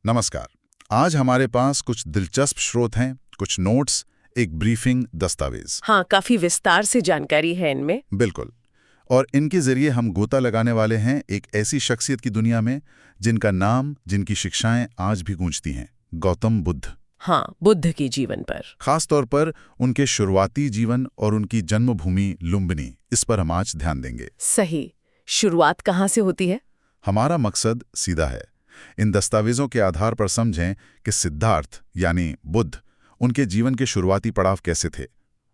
नमस्कार। आज हमारे पास कुछ दिलचस्प स्रोत हैं, कुछ नोट्स, एक ब्रीफिंग दस्तावेज। हाँ, काफी विस्तार से जानकारी है इनमें। बिल्कुल। और इनके जरिए हम गोता लगाने वाले हैं एक ऐसी शख्सियत की दुनिया में जिनका नाम, जिनकी शिक्षाएं आज भी गूंजती हैं, गौतम बुद्ध। हाँ, बुद्ध की जीवन पर। खास तौर पर उनके शुरुआती जीवन और उनकी जन्मभूमि लुम्बिनी, इस पर हम आज ध्यान देंगे। सही। शुरुआत कहाँ से होती है? हमारा मकसद सीधा है। इन दस्तावेजों के आधार पर समझें कि सिद्धार्थ यानी बुद्ध, उनके जीवन के शुरुआती पड़ाव कैसे थे,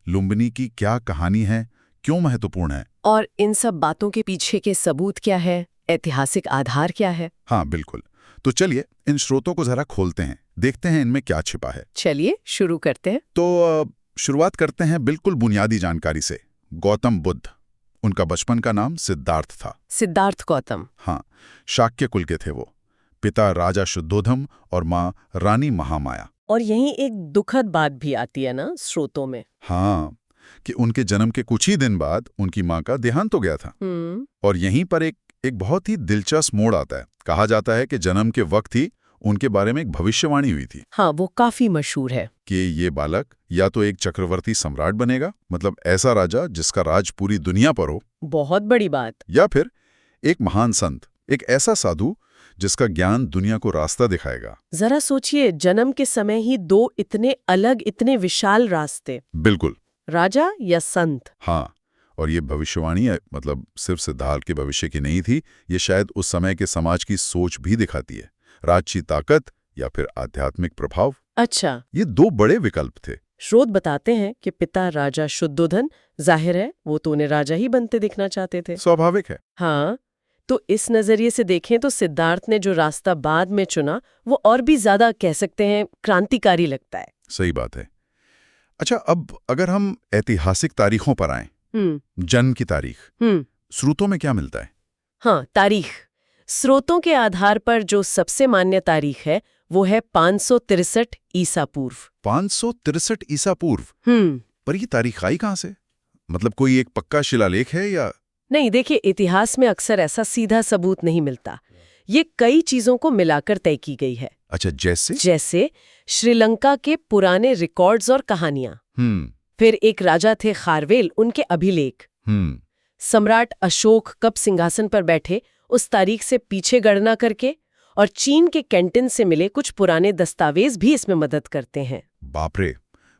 लुम्बिनी की क्या कहानी है, क्यों महत्वपूर्ण है, और इन सब बातों के पीछे के सबूत क्या है, ऐतिहासिक आधार क्या है। हाँ बिल्कुल। तो चलिए इन स्रोतों को जरा खोलते हैं, देखते हैं इनमें क्या छिपा है। चलिए शुरू करते हैं। तो शुरुआत करते हैं बिल्कुल बुनियादी जानकारी से। गौतम बुद्ध, उनका बचपन का नाम सिद्धार्थ था। सिद्धार्थ गौतम। हाँ, शाक्य कुल के थे वो। पिता राजा शुद्धोधन और माँ रानी महामाया। और यहीं एक दुखद बात भी आती है ना स्रोतों में। हाँ, कि उनके जन्म के कुछ ही दिन बाद उनकी माँ का देहांत हो गया था। और यहीं पर एक बहुत ही दिलचस्प मोड़ आता है। कहा जाता है कि जन्म के वक्त ही उनके बारे में एक भविष्यवाणी हुई थी। हाँ, वो काफी मशहूर है कि ये बालक या तो एक चक्रवर्ती सम्राट बनेगा, मतलब ऐसा राजा जिसका राज पूरी दुनिया पर हो, बहुत बड़ी बात, या फिर एक महान संत, एक ऐसा साधु जिसका ज्ञान दुनिया को रास्ता दिखाएगा। जरा सोचिए, जन्म के समय ही दो इतने अलग, इतने विशाल रास्ते। बिल्कुल। राजा या संत। हाँ, और ये भविष्यवाणी मतलब सिर्फ सिद्धार्थ के भविष्य की नहीं थी, ये शायद उस समय के समाज की सोच भी दिखाती है। राजसी ताकत या फिर आध्यात्मिक प्रभाव। अच्छा, ये दो बड़े विकल्प थे। स्रोत बताते हैं कि पिता राजा शुद्धोधन, जाहिर है वो तो उन्हें राजा ही बनते दिखना चाहते थे। स्वाभाविक है। हाँ, तो इस नजरिए से देखें तो सिद्धार्थ ने जो रास्ता बाद में चुना वो और भी ज्यादा कह सकते हैं क्रांतिकारी लगता है। सही बात है। अच्छा, अब अगर हम ऐतिहासिक तारीखों पर आएं, जन्म की तारीख, स्रोतों में क्या मिलता है? हाँ, तारीख। स्रोतों के आधार पर जो सबसे मान्य तारीख है वो है 563 ईसा पूर्व। 563 ईसा पूर्व। पर ये तारीख आई कहाँ से? मतलब कोई एक पक्का शिलालेख है या? नहीं, देखिए, इतिहास में अक्सर ऐसा सीधा सबूत नहीं मिलता। ये कई चीजों को मिलाकर तय की गई है। अच्छा, जैसे श्रीलंका के पुराने रिकॉर्ड्स और कहानियां। फिर एक राजा थे खारवेल, उनके अभिलेख। सम्राट अशोक कब सिंहासन पर बैठे, उस तारीख से पीछे गणना करके, और चीन के कैंटन से मिले कुछ पुराने दस्तावेज भी इसमें मदद करते हैं। बाप रे,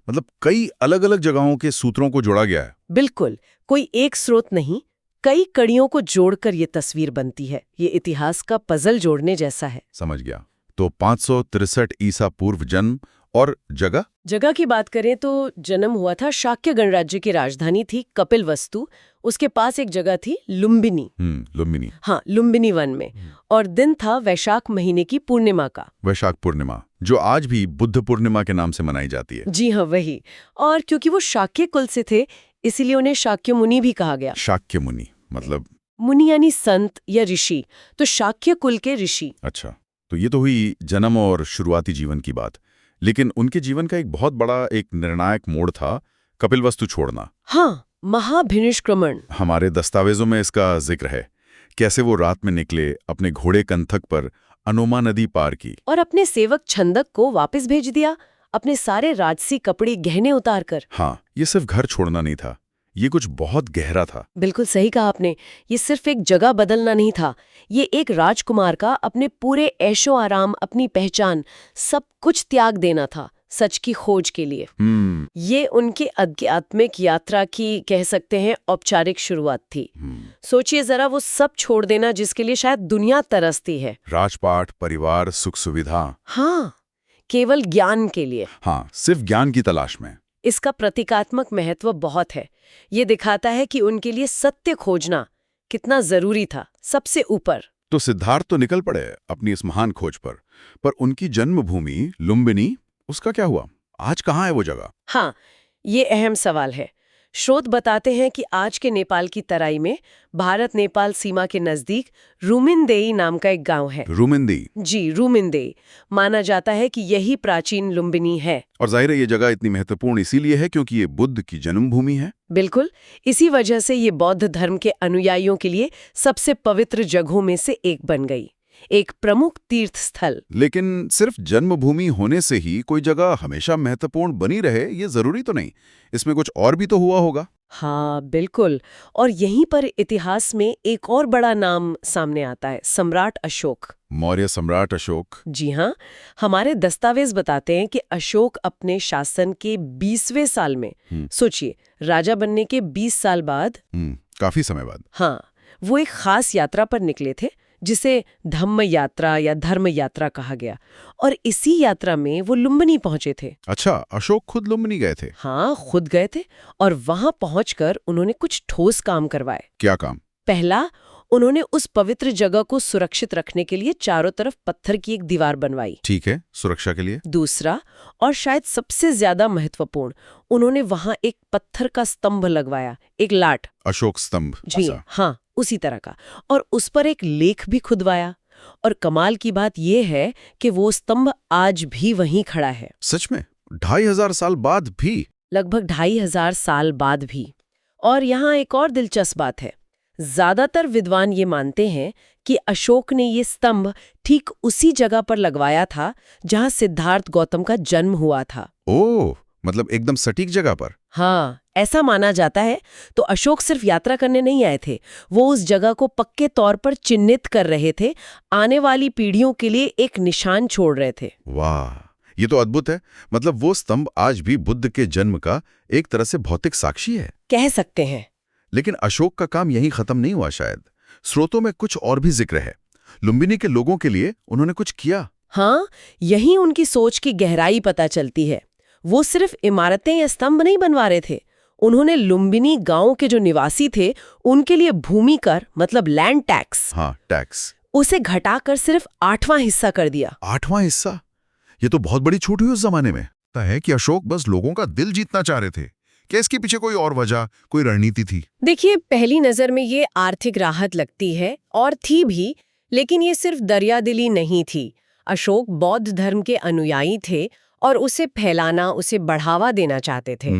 मतलब कई अलग अलग जगहों के सूत्रों को जोड़ा गया है। बिल्कुल, कोई एक स्रोत नहीं, कई कड़ियों को जोड़कर ये तस्वीर बनती है। ये इतिहास का पजल जोड़ने जैसा है। समझ गया। तो 563 ईसा पूर्व जन्म, और जगह की बात करें तो जन्म हुआ था शाक्य गणराज्य की राजधानी थी कपिलवस्तु। उसके पास एक जगह थी लुम्बिनी। लुम्बिनी। हाँ, लुम्बिनी वन में। और दिन था वैशाख महीने की पूर्णिमा का। वैशाख पूर्णिमा, जो आज भी बुद्ध पूर्णिमा के नाम से मनाई जाती है। जी हाँ, वही। और क्योंकि वो शाक्य कुल से थे, इसीलिए उन्हें शाक्य मुनि भी कहा गया। शाक्य मुनि मतलब? मुनि यानी संत या ऋषि, तो शाक्य कुल के ऋषि। अच्छा, तो ये तो हुई जन्म और शुरुआती जीवन की बात। लेकिन उनके जीवन का एक बहुत बड़ा, एक निर्णायक मोड़ था कपिलवस्तु छोड़ना। हाँ, महाभिनिष्क्रमण। हमारे दस्तावेजों में इसका जिक्र है। कैसे वो रात में निकले, अपने घोड़े कंथक पर अनोमा नदी पार की, और अपने सेवक छंदक को वापस भेज दिया, अपने सारे राजसी कपड़े गहने उतार कर। हाँ, ये सिर्फ घर छोड़ना नहीं था, ये कुछ बहुत गहरा था। बिल्कुल सही कहा आपने। ये सिर्फ एक जगह बदलना नहीं था, ये एक राजकुमार का अपने पूरे ऐशो आराम, अपनी पहचान, सब कुछ त्याग देना था सच की खोज के लिए। ये उनकी आध्यात्मिक यात्रा की, कह सकते हैं, औपचारिक शुरुआत थी। सोचिए जरा, वो सब छोड़ देना जिसके लिए शायद दुनिया तरसती है। राजपाट, परिवार, सुख सुविधा। हाँ, केवल ज्ञान के लिए। हाँ, सिर्फ ज्ञान की तलाश में। इसका प्रतीकात्मक महत्व बहुत है। ये दिखाता है कि उनके लिए सत्य खोजना कितना जरूरी था, सबसे ऊपर। तो सिद्धार्थ तो निकल पड़े अपनी इस महान खोज पर उनकी जन्मभूमि लुम्बिनी, उसका क्या हुआ? आज कहाँ है वो जगह? हाँ, ये अहम सवाल है। स्रोत बताते हैं कि आज के नेपाल की तराई में, भारत नेपाल सीमा के नजदीक, रूमिनदेई नाम का एक गांव है। रूमिनदेई? जी, रूमिनदेई। माना जाता है कि यही प्राचीन लुम्बिनी है। और जाहिर है ये जगह इतनी महत्वपूर्ण इसीलिए है क्योंकि ये बुद्ध की जन्मभूमि है। बिल्कुल, इसी वजह से ये बौद्ध धर्म के अनुयायियों के लिए सबसे पवित्र जगहों में से एक बन गई। एक प्रमुख तीर्थ स्थल। लेकिन सिर्फ जन्मभूमि होने से ही कोई जगह हमेशा महत्वपूर्ण बनी रहे, ये जरूरी तो नहीं। इसमें कुछ और भी तो हुआ होगा। हाँ बिल्कुल। और यहीं पर इतिहास में एक और बड़ा नाम सामने आता है, सम्राट अशोक। मौर्य सम्राट अशोक। जी हाँ, हमारे दस्तावेज बताते हैं कि अशोक अपने शासन के 20वें साल में, सोचिए राजा बनने के 20 साल बाद, काफी समय बाद, हाँ, वो एक खास यात्रा पर निकले थे जिसे धम्म यात्रा या धर्म यात्रा कहा गया। और इसी यात्रा में वो लुम्बिनी पहुंचे थे। अच्छा, अशोक खुद लुम्बिनी गए थे? हाँ, खुद गए थे। और वहां पहुंचकर उन्होंने कुछ ठोस काम करवाए। क्या काम? पहला, उन्होंने उस पवित्र जगह को सुरक्षित रखने के लिए चारों तरफ पत्थर की एक दीवार बनवाई। ठीक है, सुरक्षा के लिए। दूसरा, और शायद सबसे ज्यादा महत्वपूर्ण, उन्होंने वहां एक पत्थर का स्तंभ लगवाया, एक लाट। अशोक स्तंभ? जी हाँ, उसी तरह का। और उस पर एक लेख भी खुदवाया। और कमाल की बात यह है कि वो स्तंभ आज भी वहीं खड़ा है। सच में? 2500 साल बाद भी? लगभग 2500 साल बाद भी। और यहाँ एक और दिलचस्प बात है, ज्यादातर विद्वान ये मानते हैं कि अशोक ने ये स्तंभ ठीक उसी जगह पर लगवाया था जहां सिद्धार्थ गौतम का जन्म हुआ था। ओह, मतलब एकदम सटीक जगह पर। हाँ, ऐसा माना जाता है। तो अशोक सिर्फ यात्रा करने नहीं आए थे, वो उस जगह को पक्के तौर पर चिन्हित कर रहे थे, आने वाली पीढ़ियों के लिए एक निशान छोड़ रहे थे। वाह, ये तो अद्भुत है। मतलब वो स्तंभ आज भी बुद्ध के जन्म का एक तरह से भौतिक साक्षी है, कह सकते हैं। लेकिन अशोक का काम यहीं खत्म नहीं हुआ शायद। स्रोतों में कुछ और भी जिक्र है। लुम्बिनी के लोगों के लिए उन्होंने कुछ किया। हाँ, यही उनकी सोच की गहराई पता चलती है। वो सिर्फ इमारतें या स्तंभ नहीं बनवा रहे थे, उन्होंने लुम्बिनी गांव के जो निवासी थे उनके लिए भूमि कर, मतलब लैंड टैक्स, हाँ टैक्स, उसे घटाकर सिर्फ 8वां हिस्सा कर दिया। 8वां हिस्सा? ये तो बहुत बड़ी छूट हुई उस जमाने में। है कि अशोक बस लोगों का दिल जीतना चाह रहे थे, क्या इसके पीछे कोई और वजह, कोई रणनीति थी? देखिए, पहली नजर में ये आर्थिक राहत लगती है, और थी भी, लेकिन ये सिर्फ दरियादिली नहीं थी। अशोक बौद्ध धर्म के अनुयायी थे और उसे फैलाना, उसे बढ़ावा देना चाहते थे।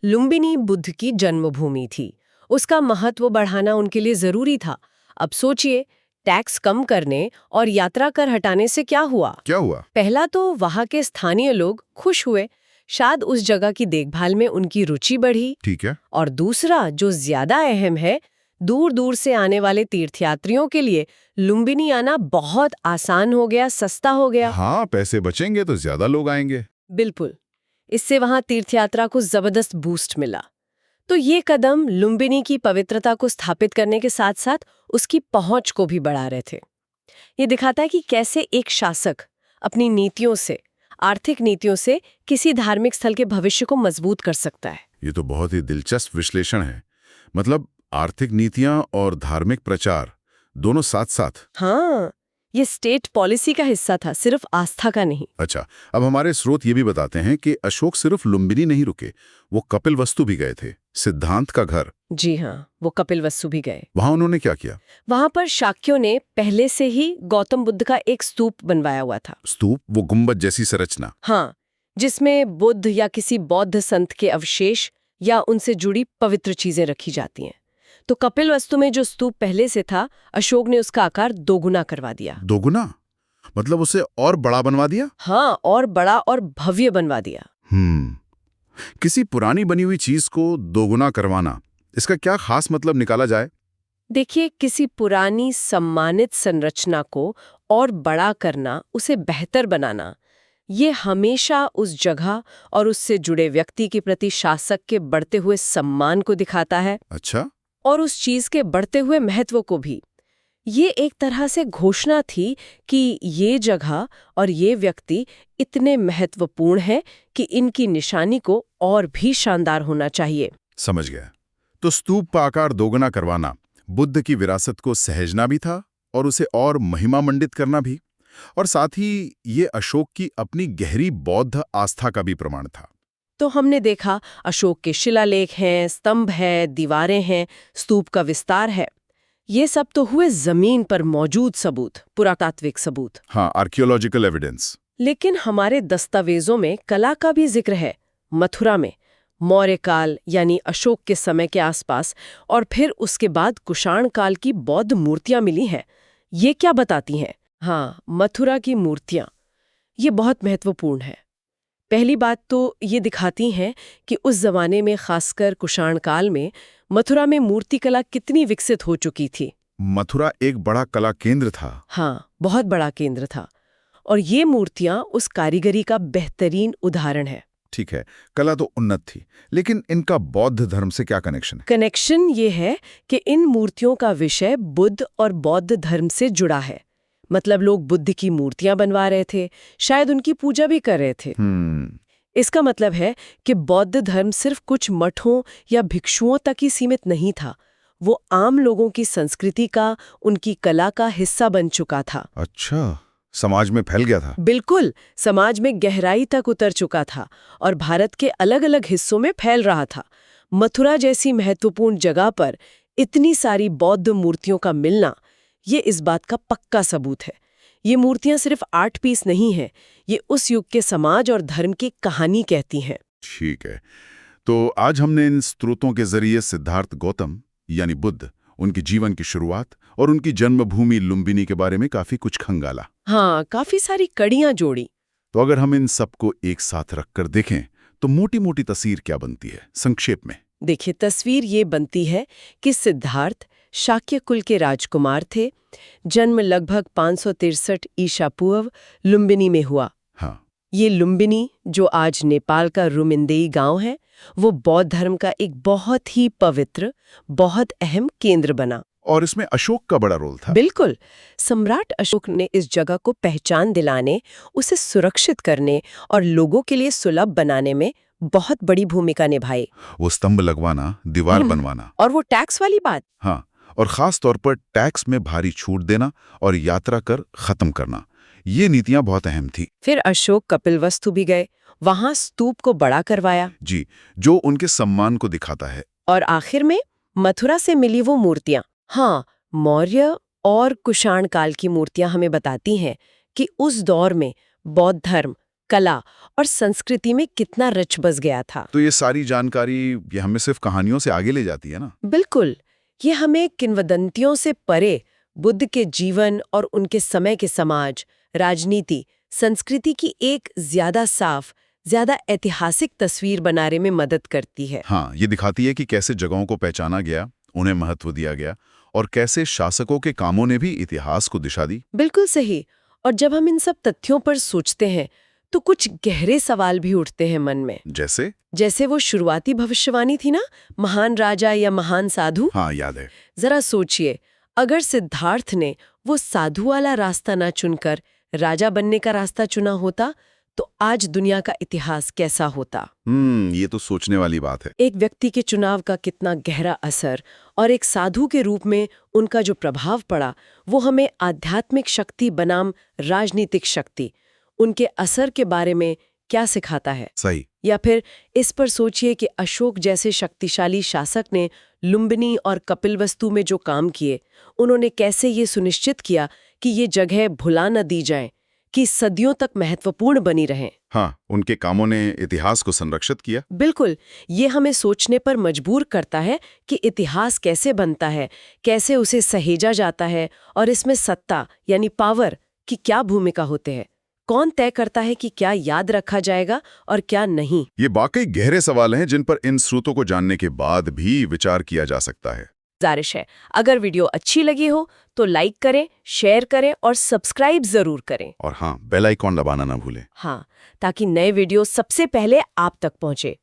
लुम्बिनी बुद्ध की जन्मभूमि थी, उसका महत्व बढ़ाना उनके लिए जरूरी था। अब सोचिए, टैक्स कम करने और यात्रा कर हटाने से क्या हुआ? पहला तो वहां के स्थानीय लोग खुश हुए, शायद उस जगह की देखभाल में उनकी रुचि बढ़ी। ठीक है। और दूसरा, जो ज्यादा अहम है, दूर दूर से आने वाले तीर्थयात्रियों के लिए लुम्बिनी आना बहुत आसान हो गया, सस्ता हो गया। हाँ, पैसे बचेंगे तो ज्यादा लोग आएंगे। बिल्कुल, इससे वहां तीर्थयात्रा को जबरदस्त बूस्ट मिला। तो ये कदम लुम्बिनी की पवित्रता को स्थापित करने के साथ साथ उसकी पहुंच को भी बढ़ा रहे थे। ये दिखाता है कि कैसे एक शासक अपनी नीतियों से, आर्थिक नीतियों से किसी धार्मिक स्थल के भविष्य को मजबूत कर सकता है। ये तो बहुत ही दिलचस्प विश्लेषण है। मतलब आर्थिक नीतियां और धार्मिक प्रचार दोनों साथ साथ। हाँ, ये स्टेट पॉलिसी का हिस्सा था, सिर्फ आस्था का नहीं। अच्छा, अब हमारे स्रोत ये भी बताते हैं कि अशोक सिर्फ लुम्बिनी नहीं रुके, वो कपिलवस्तु भी गए थे, सिद्धांत का घर। जी हाँ, वो कपिलवस्तु भी गए। वहां उन्होंने क्या किया? वहां पर शाक्यों ने पहले से ही गौतम बुद्ध का एक स्तूप बनवाया हुआ था। स्तूप? वो गुंबद जैसी संरचना? हाँ, जिसमें बुद्ध या किसी बौद्ध संत के अवशेष या उनसे जुड़ी पवित्र चीजें रखी जाती हैं। तो कपिलवस्तु में जो स्तूप पहले से था, अशोक ने उसका आकार दोगुना करवा दिया। दोगुना? मतलब उसे और बड़ा बनवा दिया? हाँ, और बड़ा और भव्य बनवा दिया। किसी पुरानी बनी हुई चीज को दोगुना करवाना, इसका क्या खास मतलब निकाला जाए? देखिए, किसी पुरानी सम्मानित संरचना को और बड़ा करना, उसे बेहतर बनाना, ये हमेशा उस जगह और उससे जुड़े व्यक्ति के प्रति शासक के बढ़ते हुए सम्मान को दिखाता है। अच्छा। और उस चीज के बढ़ते हुए महत्व को भी। ये एक तरह से घोषणा थी कि ये जगह और ये व्यक्ति इतने महत्वपूर्ण है कि इनकी निशानी को और भी शानदार होना चाहिए। समझ गया। तो स्तूप का आकार दोगुना करवाना बुद्ध की विरासत को सहेजना भी था और उसे और महिमा मंडित करना भी, और साथ ही ये अशोक की अपनी गहरी बौद्ध आस्था का भी प्रमाण था। तो हमने देखा, अशोक के शिलालेख हैं, स्तंभ है, दीवारें हैं, स्तूप का विस्तार है। ये सब तो हुए जमीन पर मौजूद सबूत, पुरातात्विक सबूत। हाँ, आर्कियोलॉजिकल एविडेंस। लेकिन हमारे दस्तावेजों में कला का भी जिक्र है। मथुरा में मौर्य काल यानी अशोक के समय के आसपास और फिर उसके बाद कुषाण काल की बौद्ध मूर्तियां मिली हैं। ये क्या बताती हैं? हाँ, मथुरा की मूर्तियां ये बहुत महत्वपूर्ण है। पहली बात तो ये दिखाती हैं कि उस जमाने में, खासकर कुषाण काल में, मथुरा में मूर्तिकला कितनी विकसित हो चुकी थी। मथुरा एक बड़ा कला केंद्र था। हाँ, बहुत बड़ा केंद्र था। और ये मूर्तियां उस कारीगरी का बेहतरीन उदाहरण है। ठीक है, कला तो उन्नत थी, लेकिन इनका बौद्ध धर्म से क्या कनेक्शन है? कनेक्शन ये है कि इन मूर्तियों का विषय बुद्ध और बौद्ध धर्म से जुड़ा है। मतलब लोग बुद्ध की मूर्तियां बनवा रहे थे, शायद उनकी पूजा भी कर रहे थे। इसका मतलब है कि बौद्ध धर्म सिर्फ कुछ मठों या भिक्षुओं तक ही सीमित नहीं था, वो आम लोगों की संस्कृति का, उनकी कला का हिस्सा बन चुका था। अच्छा, समाज में फैल गया था। बिल्कुल, समाज में गहराई तक उतर चुका था और भारत के अलग अलग हिस्सों में फैल रहा था। मथुरा जैसी महत्वपूर्ण जगह पर इतनी सारी बौद्ध मूर्तियों का मिलना, ये इस बात का पक्का सबूत है। ये मूर्तियां सिर्फ आर्ट पीस नहीं हैं, ये उस युग के समाज और धर्म की कहानी कहती हैं। ठीक है, तो आज हमने इन स्रोतों के जरिए सिद्धार्थ गौतम यानी बुद्ध, उनकी जीवन की शुरुआत और उनकी जन्मभूमि लुम्बिनी के बारे में काफी कुछ खंगाला। हाँ, काफी सारी कड़ियां जोड़ी। तो अगर हम इन सबको एक साथ रखकर देखें तो मोटी मोटी तस्वीर क्या बनती है, संक्षेप में? देखिए, तस्वीर ये बनती है कि सिद्धार्थ शाक्य कुल के राजकुमार थे। जन्म लगभग 563 ईसा पूर्व लुम्बिनी में हुआ। हाँ, ये लुम्बिनी, जो आज नेपाल का रुमिंदेई गांव है, वो बौद्ध धर्म का एक बहुत ही पवित्र, बहुत अहम केंद्र बना। और इसमें अशोक का बड़ा रोल था। बिल्कुल, सम्राट अशोक ने इस जगह को पहचान दिलाने, उसे सुरक्षित करने और लोगों के लिए सुलभ बनाने में बहुत बड़ी भूमिका निभाई। वो स्तंभ लगवाना, दीवार बनवाना, और वो टैक्स वाली बात। हाँ, और खास तौर पर टैक्स में भारी छूट देना और यात्रा कर खत्म करना, ये नीतियां बहुत अहम थी। फिर अशोक कपिलवस्तु भी गए, वहां स्तूप को बड़ा करवाया। जी, जो उनके सम्मान को दिखाता है। और आखिर में मथुरा से मिली वो मूर्तियां, हाँ, मौर्य और कुषाण काल की मूर्तियां हमें बताती हैं कि उस दौर में बौद्ध धर्म, कला और संस्कृति में कितना रच बस गया था। तो ये सारी जानकारी ये हमें सिर्फ कहानियों से आगे ले जाती है ना? बिल्कुल, ये हमें किंवदंतियों से परे बुद्ध के जीवन और उनके समय के समाज, राजनीति, संस्कृति की एक ज्यादा साफ, ज्यादा ऐतिहासिक तस्वीर बनाने में मदद करती है। हाँ, ये दिखाती है कि कैसे जगहों को पहचाना गया, उन्हें महत्व दिया गया और कैसे शासकों के कामों ने भी इतिहास को दिशा दी। बिल्कुल सही। और जब हम इन सब तथ्यों पर सोचते हैं तो कुछ गहरे सवाल भी उठते हैं मन में। जैसे वो शुरुआती भविष्यवाणी थी ना, महान राजा या महान साधु। हाँ, याद है। जरा सोचिए, अगर सिद्धार्थ ने वो साधु वाला रास्ता ना चुनकर राजा बनने का रास्ता चुना होता तो आज दुनिया का इतिहास कैसा होता? ये तो सोचने वाली बात है। एक व्यक्ति के चुनाव का कितना गहरा असर और एक साधु के रूप में उनका जो प्रभाव पड़ा, वो हमें आध्यात्मिक शक्ति बनाम राजनीतिक शक्ति, उनके असर के बारे में क्या सिखाता है? सही। या फिर इस पर सोचिए कि अशोक जैसे शक्तिशाली शासक ने लुम्बिनी और कपिलवस्तु में जो काम किए, उन्होंने कैसे ये सुनिश्चित किया कि ये जगह भुला न दी जाए, कि सदियों तक महत्वपूर्ण बनी रहें। हाँ, उनके कामों ने इतिहास को संरक्षित किया। बिल्कुल, ये हमें सोचने पर मजबूर करता है कि इतिहास कैसे बनता है, कैसे उसे सहेजा जाता है और इसमें सत्ता यानी पावर की क्या भूमिका होते हैं। कौन तय करता है कि क्या याद रखा जाएगा और क्या नहीं? ये वाकई गहरे सवाल हैं जिन पर इन स्रोतों को जानने के बाद भी विचार किया जा सकता है। गुजारिश है, अगर वीडियो अच्छी लगी हो तो लाइक करें, शेयर करें और सब्सक्राइब जरूर करें। और हाँ, बेल आइकॉन दबाना ना भूलें। हाँ, ताकि नए वीडियो सबसे पहले आप तक पहुंचे।